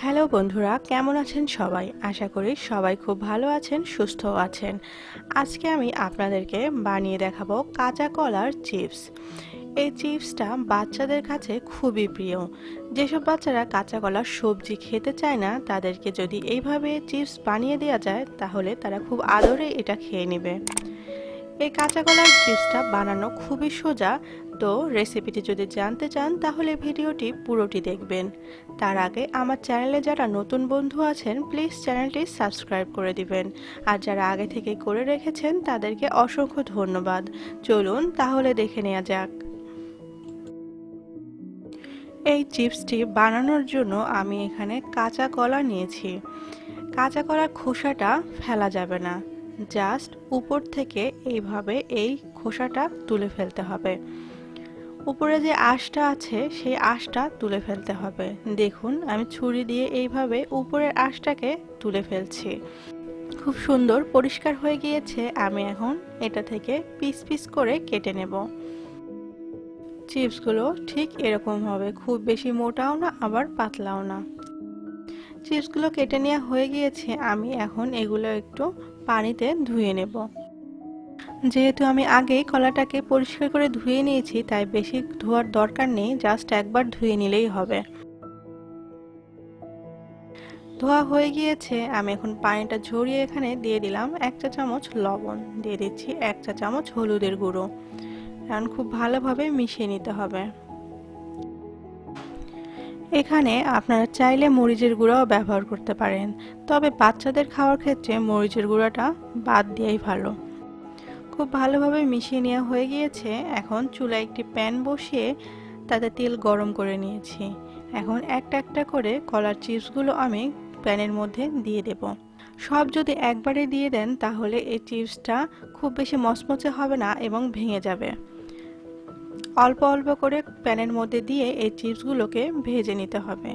Hello বন্ধুরা, কেমন আছেন সবাই? আশা করি সবাই খুব ভালো আছেন, সুস্থ আছেন। আজকে আমি আপনাদেরকে বানিয়ে দেখাবো কাঁচা কলার চিপস। এই চিপসটা বাচ্চাদের কাছে খুবই প্রিয়। যেসব বাচ্চারা কাঁচা কলার সবজি খেতে চায় না, তাদেরকে যদি এইভাবে চিপস বানিয়ে দেওয়া যায় তাহলে তারা খুব আদরে এটা খেয়ে নেবে। এই কাঁচা কলার চিপসটা বানানো খুবই সোজা। তো রেসিপিটি যদি জানতে চান তাহলে ভিডিওটি পুরোটি দেখবেন। তার আগে আমার চ্যানেলে যারা নতুন বন্ধু আছেন প্লিজ চ্যানেলটি সাবস্ক্রাইব করে দিবেন, আর যারা আগে থেকে করে রেখেছেন তাদেরকে অসংখ্য ধন্যবাদ। চলুন তাহলে দেখে নেওয়া যাক। এই চিপসটি বানানোর জন্য আমি এখানে কাঁচা কলা নিয়েছি। কাঁচা কলার খোসাটা ফেলা যাবে না, জাস্ট উপর থেকে এইভাবে এই খোসাটা তুলে ফেলতে হবে। উপরে যে আঁশটা আছে সেই আঁশটা তুলে ফেলতে হবে। দেখুন আমি ছুরি দিয়ে এইভাবে উপরের আঁশটাকে তুলে ফেলছি। খুব সুন্দর পরিষ্কার হয়ে গিয়েছে। আমি এখন এটা থেকে পিস পিস করে কেটে নেব। চিপসগুলো ঠিক এরকম হবে, খুব বেশি মোটাও না আবার পাতলাও না। চিপসগুলো কেটে নেওয়া হয়ে গিয়েছে। আমি এখন এগুলো একটু পানিতে ধুয়ে নেব। যেহেতু আমি আগেই কলাটাকে পরিষ্কার করে ধুয়ে নিয়েছি তাই বেশি ধোয়ার দরকার নেই, জাস্ট একবার ধুয়ে নিলেই হবে। ধোয়া হয়ে গিয়েছে। আমি এখন পানিটা ঝরিয়ে এখানে দিয়ে দিলাম 1 চা চামচ লবণ, দিয়ে দিচ্ছি 1 চা চামচ হলুদের গুঁড়ো। এখন খুব ভালোভাবে মিশিয়ে নিতে হবে। এখানে আপনারা চাইলে মরিচের গুঁড়াও ব্যবহার করতে পারেন, তবে বাচ্চাদের খাওয়ার ক্ষেত্রে মরিচের গুঁড়াটা বাদ দেওয়াই ভালো। খুব ভালোভাবে মিশিয়ে নেওয়া হয়ে গিয়েছে। এখন চুলায় একটি প্যান বসিয়ে তাতে তেল গরম করে নিয়েছি। এখন একটা একটা করে কলার চিপসগুলো আমি প্যানের মধ্যে দিয়ে দেব। সব যদি একবারে দিয়ে দেন তাহলে এই চিপসটা খুব বেশি মচমচে হবে না এবং ভেঙে যাবে। অল্প অল্প করে প্যানের মধ্যে দিয়ে এই চিপসগুলোকে ভেজে নিতে হবে।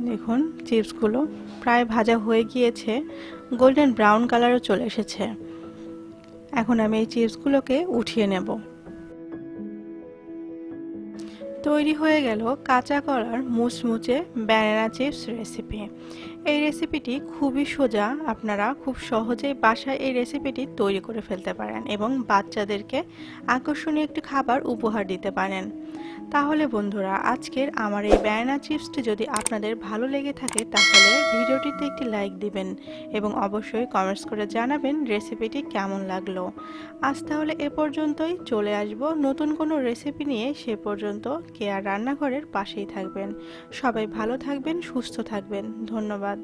দেখুন চিপসগুলো প্রায় ভাজা হয়ে গিয়েছে, গোল্ডেন ব্রাউন কালারও চলে এসেছে। এখন আমি এই চিপসগুলোকে উঠিয়ে নেব। তৈরি হয়ে গেল কাঁচা কলার মুচমুচে ব্যানানা চিপস রেসিপি। এই রেসিপিটি খুবই সোজা, আপনারা খুব সহজেই বাসায় এই রেসিপিটি তৈরি করে ফেলতে পারেন এবং বাচ্চাদেরকে আকর্ষণীয় একটি খাবার উপহার দিতে পারেন। তাহলে বন্ধুরা, আজকের আমার এই ব্যানানা চিপসটি যদি আপনাদের ভালো লেগে থাকে তাহলে ভিডিওটিতে একটি লাইক দিবেন এবং অবশ্যই কমেন্টস করে জানাবেন রেসিপিটি কেমন লাগলো। আজ তাহলে এ পর্যন্তই, চলে আসব নতুন কোনো রেসিপি নিয়ে। সে পর্যন্ত কেয়ার রান্নাঘরের পাশেই থাকবেন। সবাই ভালো থাকবেন, সুস্থ থাকবেন। ধন্যবাদ।